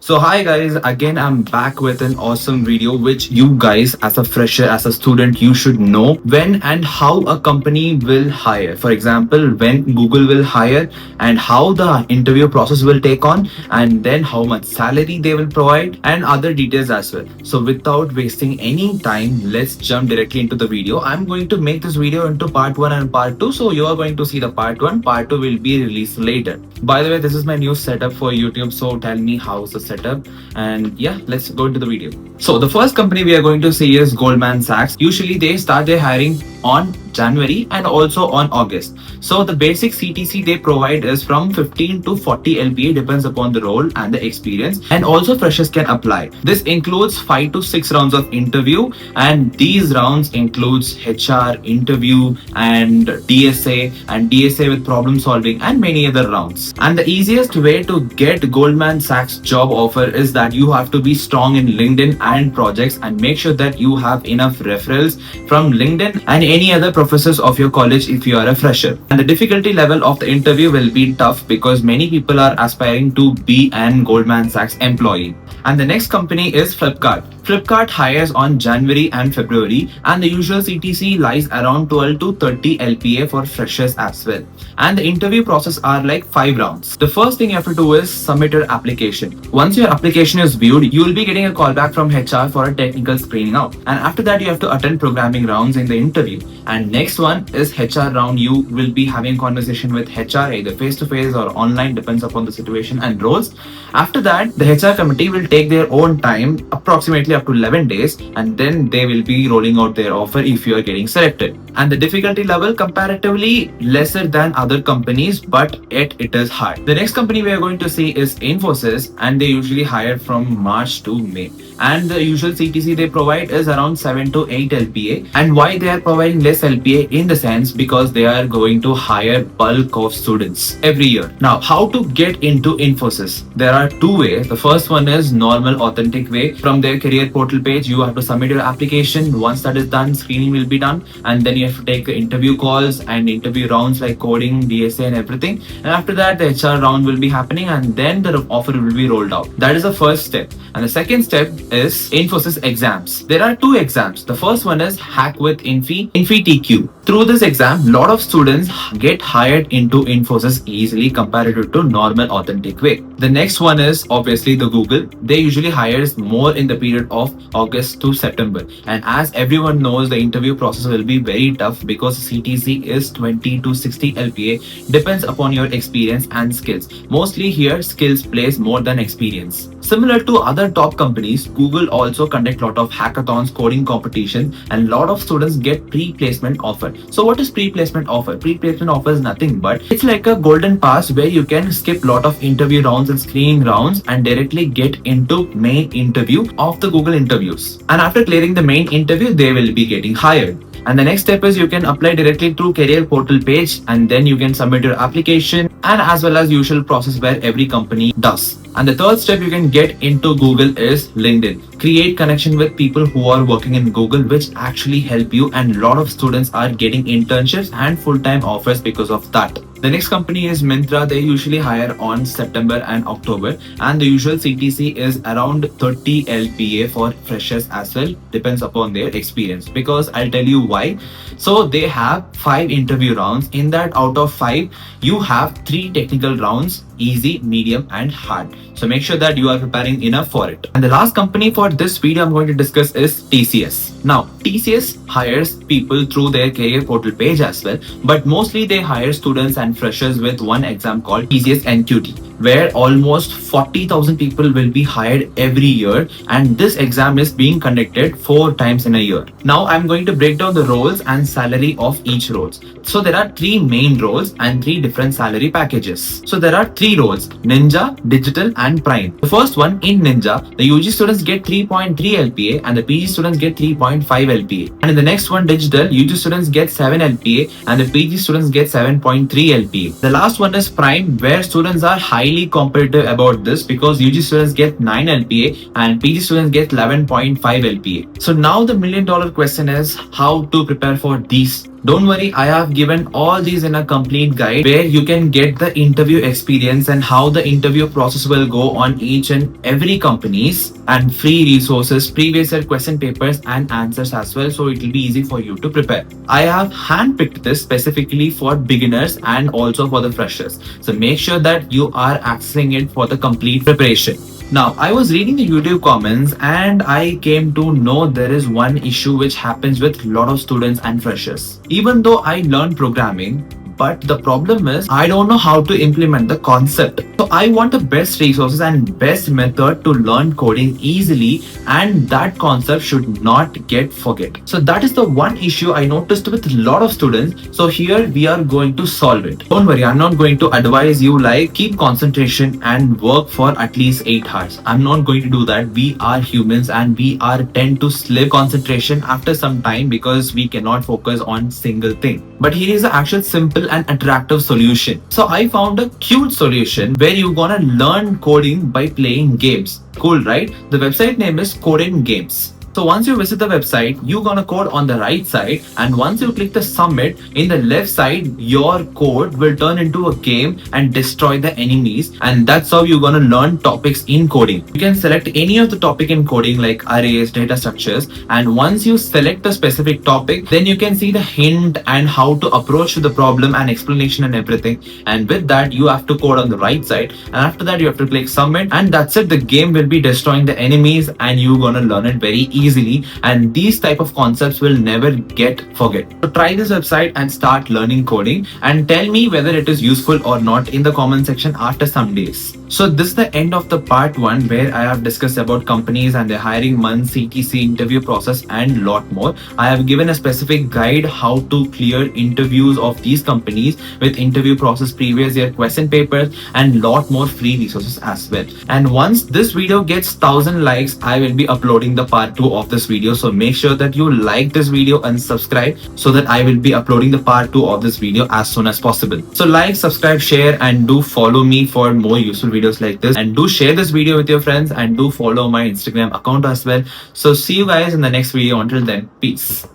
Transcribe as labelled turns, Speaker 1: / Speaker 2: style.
Speaker 1: So hi guys, again I'm back with an awesome video which you guys as a fresher, as a student, you should know when and how a company will hire. For example, when Google will hire and how the interview process will take on, and then how much salary they will provide and other details as well. So without wasting any time, let's jump directly into the video. I'm going to make this video into part 1 and part 2. So you are going to see the part 1, part 2 will be released later. By the way, this is my new setup for YouTube. So tell me how's the setup, and yeah, let's go into the video. So the first company we are going to see is Goldman Sachs. Usually they start their hiring on January and also on August. So the basic CTC they provide is from 15 to 40 LPA, depends upon the role and the experience, and also freshers can apply. This includes 5 to 6 rounds of interview, and these rounds includes HR interview and DSA with problem solving and many other rounds. And the easiest way to get Goldman Sachs job offer is that you have to be strong in LinkedIn and projects, and make sure that you have enough referrals from LinkedIn and any other professors of your college if you are a fresher. And the difficulty level of the interview will be tough because many people are aspiring to be an Goldman Sachs employee. And the next company is Flipkart. Flipkart hires on January and February, and the usual CTC lies around 12 to 30 LPA for freshers as well. And the interview process are like 5 rounds. The first thing you have to do is submit your application. Once your application is viewed, you will be getting a call back from HR for a technical screening out. And after that, you have to attend programming rounds in the interview. And next one is HR round. You will be having conversation with HR either face to face or online, depends upon the situation and roles. After that, the HR committee will take their own time, approximately up to 11 days, and then they will be rolling out their offer if you are getting selected. And the difficulty level comparatively lesser than other companies, but yet it is hard. The next company we are going to see is Infosys, and they usually hire from March to May. And the usual CTC they provide is around 7 to 8 LPA. And why they are providing less LPA? In the sense because they are going to hire bulk of students every year. Now, how to get into Infosys? There are two ways. The first one is normal authentic way. From their career portal page, you have to submit your application. Once that is done, screening will be done, and then you have to take interview calls and interview rounds like coding, DSA and everything. And after that, the HR round will be happening, and then the offer will be rolled out. That is the first step. And the second step is Infosys exams. There are 2 exams. The first one is Hack with Infi-TQ. Through this exam, lot of students get hired into Infosys easily comparative to normal authentic way. The next one is obviously the Google. They usually hires more in the period of August to September. And as everyone knows, the interview process will be very tough because CTC is 20 to 60 LPA, depends upon your experience and skills. Mostly here, skills plays more than experience. Similar to other top companies, Google also conduct lot of hackathons, coding competition, and lot of students get pre-placement offer. So what is pre-placement offer? Pre-placement offer is nothing but it's like a golden pass where you can skip lot of interview rounds and screening rounds and directly get into main interview of the Google interviews. And after clearing the main interview, they will be getting hired. And the next step is you can apply directly through career portal page, and then you can submit your application, and as well as usual process where every company does. And the third step you can get into Google is LinkedIn. Create connection with people who are working in Google, which actually help you, and a lot of students are getting internships and full-time offers because of that. The next company is Menara. They usually hire on September and October, and the usual CTC is around 30 LPA for freshers as well, depends upon their experience. Because I'll tell you why. So they have 5 interview rounds. In that, out of 5, you have 3 technical rounds: easy, medium and hard. So make sure that you are preparing enough for it. And the last company for this video I'm going to discuss is TCS. Now, TCS hires people through their career portal page as well, but mostly they hire students and freshers with one exam called TCS NQT, where almost 40,000 people will be hired every year, and this exam is being conducted 4 times in a year. Now I'm going to break down the roles and salary of each roles. So there are 3 main roles and 3 different salary packages. So there are 3 roles: Ninja, Digital and Prime. The first one, in Ninja, the UG students get 3.3 LPA and the PG students get 3.5 LPA. And in the next one, Digital, UG students get 7 LPA and the PG students get 7.3 LPA. The last one is Prime, where students are highly competitive about this because UG students get 9 LPA and PG students get 11.5 LPA. So now the $1 million question is how to prepare for these Don't worry, I have given all these in a complete guide where you can get the interview experience and how the interview process will go on each and every companies, and free resources, previous year question papers and answers as well, so it will be easy for you to prepare. I have handpicked this specifically for beginners and also for the freshers. So make sure that you are accessing it for the complete preparation. Now, I was reading the YouTube comments and I came to know there is one issue which happens with a lot of students and freshers. Even though I learned programming, but the problem is I don't know how to implement the concept. So I want the best resources and best method to learn coding easily, and that concept should not get forget. So that is the one issue I noticed with a lot of students. So here we are going to solve it. Don't worry, I'm not going to advise you like keep concentration and work for at least 8 hours. I'm not going to do that. We are humans and we are tend to slip concentration after some time because we cannot focus on single thing. But here is the actual simple and attractive solution. So I found a cute solution where you're gonna learn coding by playing games. Cool, right? The website name is Coding Games. So once you visit the website, you're gonna code on the right side, and once you click the submit, in the left side, your code will turn into a game and destroy the enemies, and that's how you're gonna learn topics in coding. You can select any of the topic in coding like arrays, data structures, and once you select the specific topic, then you can see the hint and how to approach the problem and explanation and everything. And with that, you have to code on the right side, and after that, you have to click submit, and that's it. The game will be destroying the enemies, and you're gonna learn it very easily, and these type of concepts will never get forget. So try this website and start learning coding, and tell me whether it is useful or not in the comment section after some days. So this is the end of the part 1 where I have discussed about companies and their hiring months, CTC, interview process and lot more. I have given a specific guide how to clear interviews of these companies with interview process, previous year question papers and lot more free resources as well. And once this video gets 1000 likes, I will be uploading the part 2 of this video. So make sure that you like this video and subscribe so that I will be uploading the part 2 of this video as soon as possible. So like, subscribe, share and do follow me for more useful videos like this, and do share this video with your friends and do follow my Instagram account as well. So see you guys in the next video. Until then, peace.